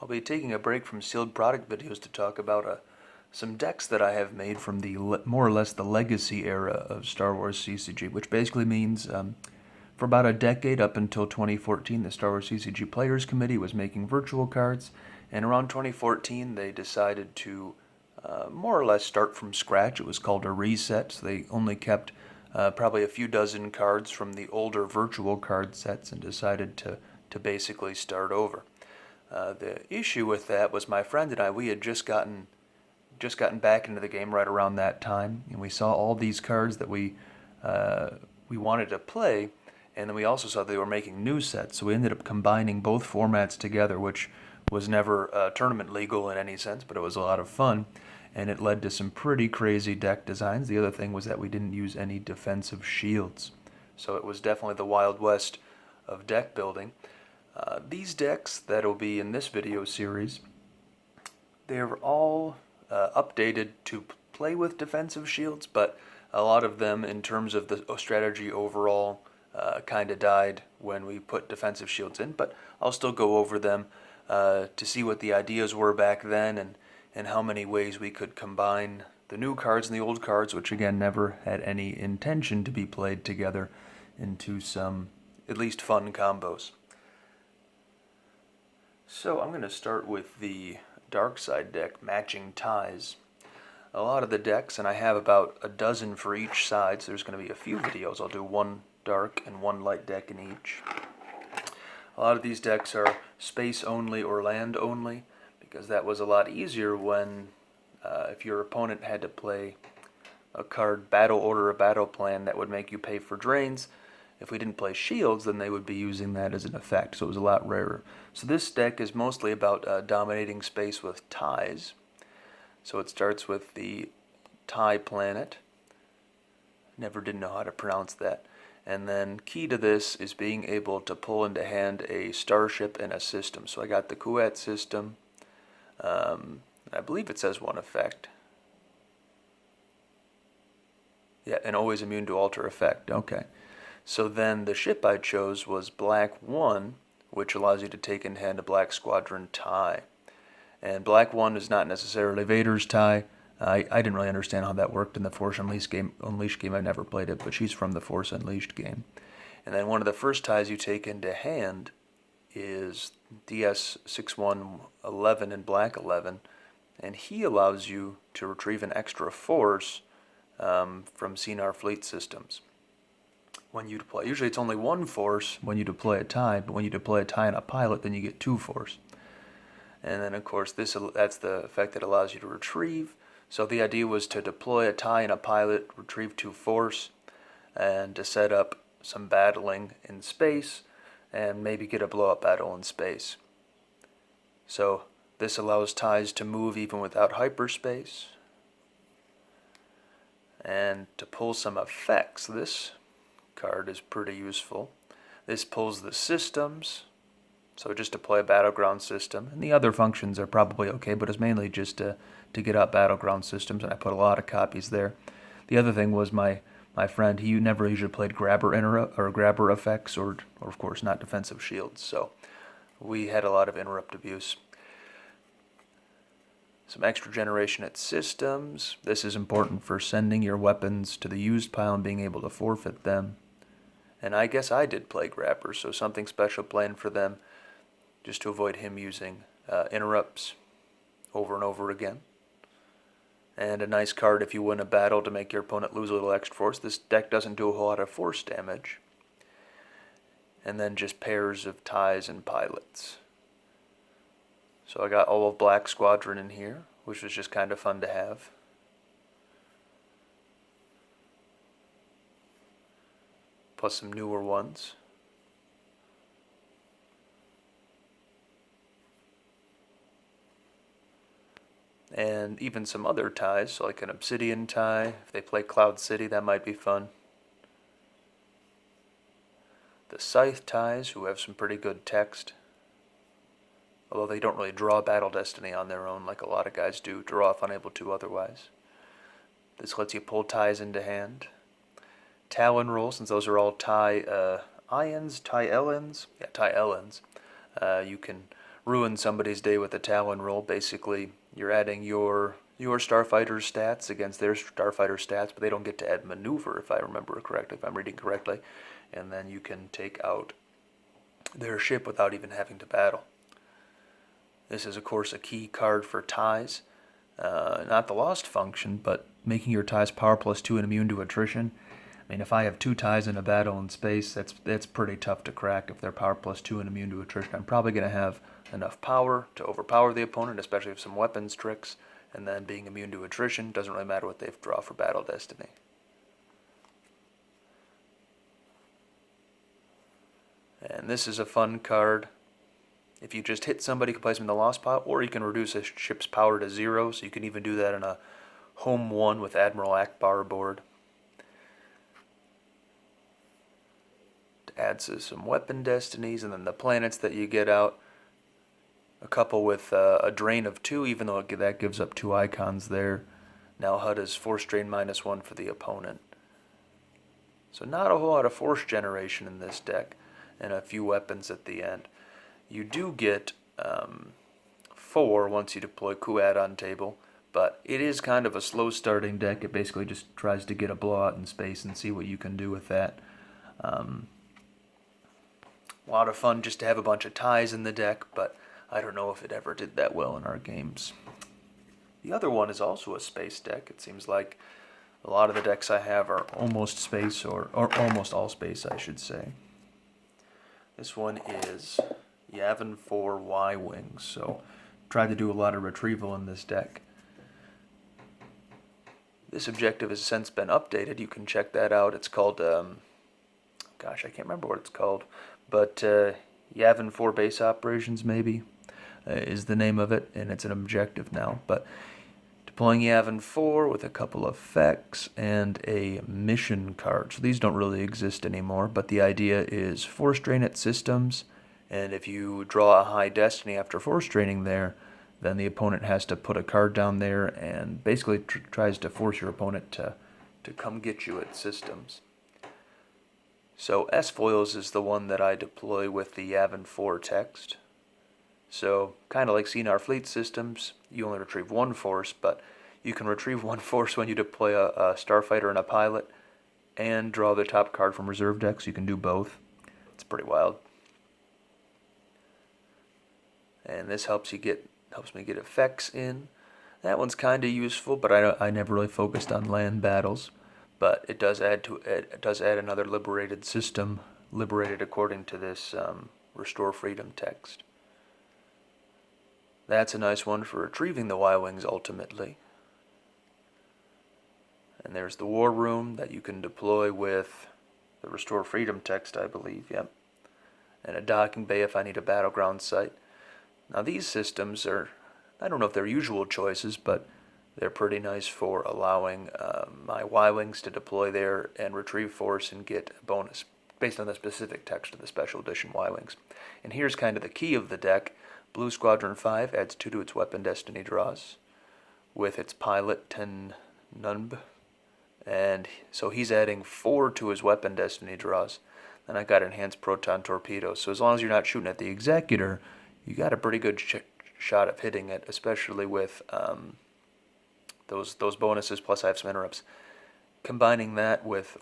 I'll be taking a break from sealed product videos to talk about some decks that I have made from the more or less the legacy era of Star Wars CCG, which basically means for about a decade up until 2014, the Star Wars CCG Players Committee was making virtual cards, and around 2014 they decided to more or less start from scratch. It was called a reset, so they only kept probably a few dozen cards from the older virtual card sets and decided to basically start over. The issue with that was my friend and I, we had just gotten back into the game right around that time, and we saw all these cards that we wanted to play, and then we also saw they were making new sets, so we ended up combining both formats together, which was never tournament legal in any sense, but it was a lot of fun, and it led to some pretty crazy deck designs. The other thing was that we didn't use any defensive shields, so it was definitely the Wild West of deck building. These decks that'll be in this video series, they're all updated to play with defensive shields, but a lot of them, in terms of the strategy overall, kind of died when we put defensive shields in, but I'll still go over them to see what the ideas were back then and how many ways we could combine the new cards and the old cards, which again never had any intention to be played together, into some at least fun combos. So I'm going to start with the dark side deck, Matching Ties. A lot of the decks, and I have about a dozen for each side, so there's going to be a few videos. I'll do one dark and one light deck in each. A lot of these decks are space only or land only, because that was a lot easier when if your opponent had to play a card, Battle Order or Battle Plan, that would make you pay for drains. If we didn't play shields, then they would be using that as an effect, so it was a lot rarer. So this deck is mostly about dominating space with ties. So it starts with the tie planet. Never did know how to pronounce that. And then key to this is being able to pull into hand a starship and a system. So I got the Kuat system. I believe it says one effect. Yeah, and always immune to alter effect. Okay. So then the ship I chose was Black 1, which allows you to take in hand a Black Squadron tie. And Black 1 is not necessarily Vader's tie. I didn't really understand how that worked in the Force Unleashed game. I never played it, but she's from the Force Unleashed game. And then one of the first ties you take into hand is DS6111 in Black 11, and he allows you to retrieve an extra force from Cinar fleet systems when you deploy. Usually it's only one force when you deploy a tie, but when you deploy a tie and a pilot, then you get 2 force. And then of course that's the effect that allows you to retrieve. So the idea was to deploy a tie and a pilot, retrieve 2 force, and to set up some battling in space and maybe get a blow-up battle in space. So this allows ties to move even without hyperspace. And to pull some effects, this card is pretty useful. This pulls the systems, so just deploy a battleground system, and the other functions are probably okay, but it's mainly just to get out battleground systems, and I put a lot of copies there. The other thing was my friend, he never usually played grabber effects, or of course not defensive shields, so we had a lot of interrupt abuse. Some extra generation at systems. This is important for sending your weapons to the used pile and being able to forfeit them. And I guess I did play grabbers, so something special planned for them just to avoid him using interrupts over and over again. And a nice card if you win a battle to make your opponent lose a little extra force. This deck doesn't do a whole lot of force damage. And then just pairs of ties and pilots. So I got all of Black Squadron in here, which was just kind of fun to have. Plus some newer ones. And even some other ties, so like an Obsidian tie. If they play Cloud City, that might be fun. The Scythe ties, who have some pretty good text. Although they don't really draw Battle Destiny on their own like a lot of guys do. Draw if unable to otherwise. This lets you pull ties into hand. Talon roll, since those are all tie Ellens. Yeah, tie Ellens. You can ruin somebody's day with a Talon roll. Basically, you're adding your starfighter's stats against their starfighter stats, but they don't get to add maneuver, if I remember correctly, if I'm reading correctly. And then you can take out their ship without even having to battle. This is, of course, a key card for ties. Not the lost function, but making your ties power +2 and immune to attrition. I mean, if I have 2 ties in a battle in space, that's pretty tough to crack if they're power +2 and immune to attrition. I'm probably going to have enough power to overpower the opponent, especially with some weapons tricks, and then being immune to attrition doesn't really matter what they draw for Battle Destiny. And this is a fun card. If you just hit somebody, you can place them in the lost pile, or you can reduce a ship's power to 0, so you can even do that in a home 1 with Admiral Akbar board. To add some weapon destinies, and then the planets that you get out. A couple with a drain of 2, even though that gives up 2 icons there. Now HUD is force drain -1 for the opponent. So not a whole lot of force generation in this deck, and a few weapons at the end. You do get 4 once you deploy Coup add-on table, but it is kind of a slow starting deck. It basically just tries to get a blowout in space and see what you can do with that. A lot of fun just to have a bunch of ties in the deck, but I don't know if it ever did that well in our games. The other one is also a space deck. It seems like a lot of the decks I have are almost space, or almost all space, I should say. This one is Yavin 4 Y-Wings, so tried to do a lot of retrieval in this deck. This objective has since been updated. You can check that out. It's called, gosh, I can't remember what it's called, but Yavin 4 Base Operations, maybe, is the name of it, and it's an objective now. But deploying Yavin 4 with a couple of effects and a mission card. So these don't really exist anymore, but the idea is force drain at systems, and if you draw a high destiny after force draining there, then the opponent has to put a card down there and basically tries to force your opponent to come get you at systems. So S-Foils is the one that I deploy with the Yavin 4 text. So kind of like CNR fleet systems, you only retrieve 1 force, but you can retrieve 1 force when you deploy a starfighter and a pilot and draw the top card from reserve decks. You can do both. It's pretty wild. And this helps me get effects in. That one's kind of useful, but I never really focused on land battles. But it does add another liberated system, liberated according to this Restore Freedom text. That's a nice one for retrieving the Y-Wings ultimately. And there's the War Room that you can deploy with the Restore Freedom text, I believe, yep. And a docking bay if I need a battleground site. Now these systems are, I don't know if they're usual choices, but they're pretty nice for allowing my Y-Wings to deploy there and retrieve force and get a bonus based on the specific text of the Special Edition Y-Wings. And here's kind of the key of the deck. Blue Squadron 5 adds 2 to its weapon destiny draws with its pilot 10 Nunb. And so he's adding 4 to his weapon destiny draws. Then I got enhanced proton torpedoes. So as long as you're not shooting at the Executor, you got a pretty good shot of hitting it, especially with those bonuses, plus I have some interrupts. Combining that with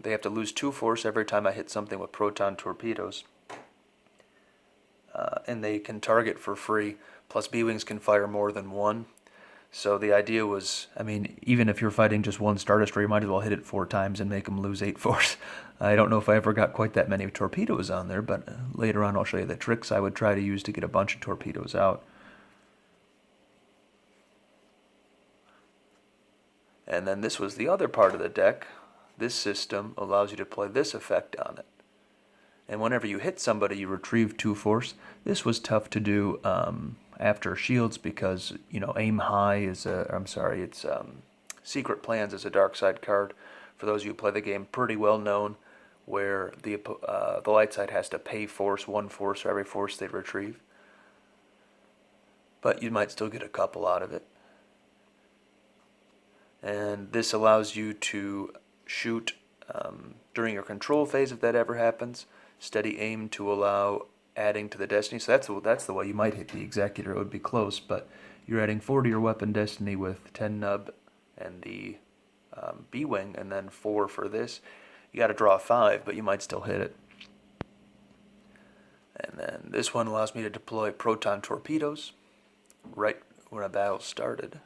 they have to lose 2 force every time I hit something with proton torpedoes. And they can target for free, plus B-Wings can fire more than 1. So the idea was, I mean, even if you're fighting just 1 Star Destroyer, you might as well hit it 4 times and make them lose 8 force. I don't know if I ever got quite that many torpedoes on there, but later on I'll show you the tricks I would try to use to get a bunch of torpedoes out. And then this was the other part of the deck. This system allows you to play this effect on it. And whenever you hit somebody, you retrieve 2 force. This was tough to do after shields because, you know, aim high is Secret Plans is a dark side card. For those of you who play the game, pretty well known, where the light side has to pay force, 1 force for every force they retrieve. But you might still get a couple out of it. And this allows you to shoot during your control phase if that ever happens. Steady aim to allow adding to the destiny. So that's the way you might hit the executor. It would be close, but you're adding 4 to your weapon destiny with 10 nub and the B-wing, and then 4 for this. You got to draw 5, but you might still hit it. And then this one allows me to deploy proton torpedoes right when a battle started.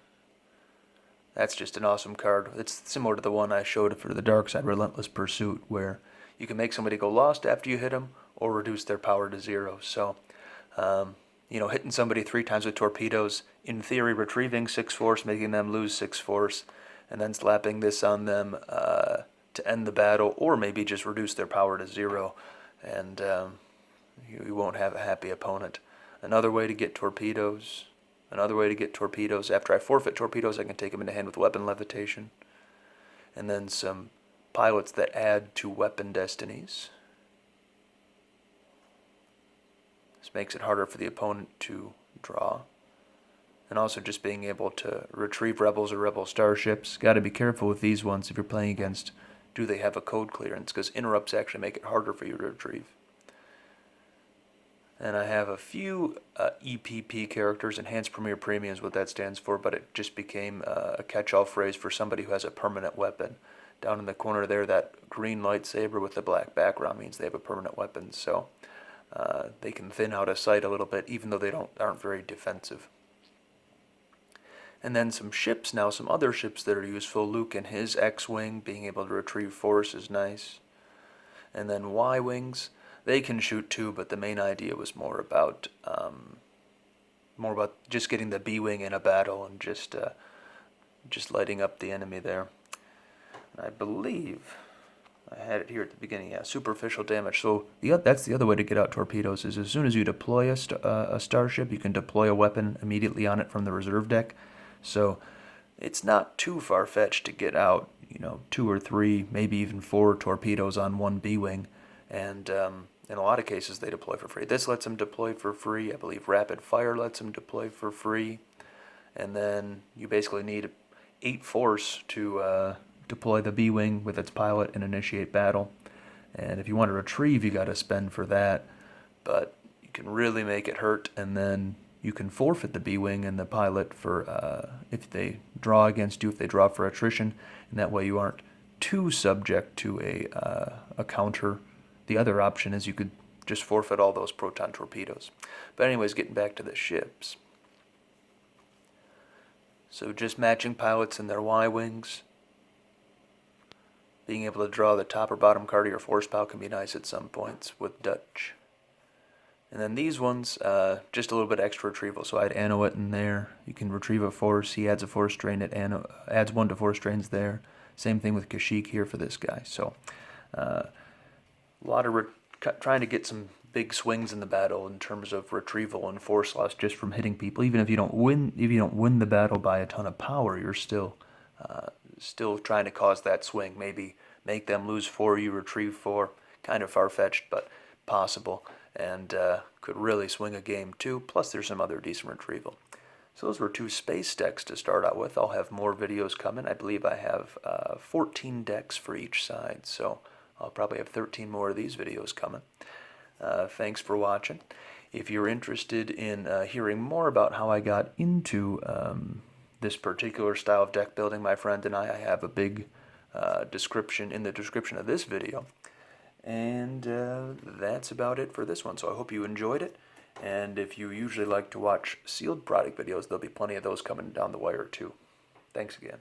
That's just an awesome card. It's similar to the one I showed for the Dark Side Relentless Pursuit, where you can make somebody go lost after you hit them, or reduce their power to 0. So, hitting somebody 3 times with torpedoes, in theory retrieving 6 force, making them lose 6 force, and then slapping this on them to end the battle, or maybe just reduce their power to 0, and you won't have a happy opponent. Another way to get torpedoes. After I forfeit torpedoes, I can take them into hand with weapon levitation. And then some pilots that add to weapon destinies. This makes it harder for the opponent to draw. And also just being able to retrieve rebels or rebel starships. Got to be careful with these ones if you're playing against, do they have a code clearance? Because interrupts actually make it harder for you to retrieve. And I have a few EPP characters, Enhanced Premier Premium is what that stands for, but it just became a catch-all phrase for somebody who has a permanent weapon. Down in the corner there, that green lightsaber with the black background means they have a permanent weapon, so they can thin out a sight a little bit, even though they aren't very defensive. And then some ships now, some other ships that are useful. Luke and his X-Wing, being able to retrieve force is nice. And then Y-Wings. They can shoot too, but the main idea was more about just getting the B-wing in a battle and just lighting up the enemy there. And I believe I had it here at the beginning. Yeah, superficial damage. So that's the other way to get out torpedoes is as soon as you deploy a starship, you can deploy a weapon immediately on it from the reserve deck. So it's not too far-fetched to get out, 2 or 3, maybe even 4 torpedoes on one B-wing, and in a lot of cases, they deploy for free. This lets them deploy for free. I believe Rapid Fire lets them deploy for free. And then you basically need 8 force to deploy the B-Wing with its pilot and initiate battle. And if you want to retrieve, you got to spend for that. But you can really make it hurt, and then you can forfeit the B-Wing and the pilot for if they draw against you, if they draw for attrition. And that way you aren't too subject to a counter. The other option is you could just forfeit all those proton torpedoes. But anyways, getting back to the ships. So just matching pilots and their Y-wings. Being able to draw the top or bottom card of your force pile can be nice at some points with Dutch. And then these ones, just a little bit extra retrieval. So I had Anowit in there. You can retrieve a force. He adds a force drain. It adds 1 to force drains there. Same thing with Kashyyyk here for this guy. So a lot of trying to get some big swings in the battle in terms of retrieval and force loss just from hitting people. Even if you don't win, the battle by a ton of power, you're still trying to cause that swing. Maybe make them lose 4, you retrieve 4. Kind of far-fetched, but possible, and could really swing a game too. Plus, there's some other decent retrieval. So those were 2 space decks to start out with. I'll have more videos coming. I believe I have 14 decks for each side, so I'll probably have 13 more of these videos coming. Thanks for watching. If you're interested in hearing more about how I got into this particular style of deck building, my friend and I have a big description in the description of this video. And that's about it for this one. So I hope you enjoyed it. And if you usually like to watch sealed product videos, there'll be plenty of those coming down the wire too. Thanks again.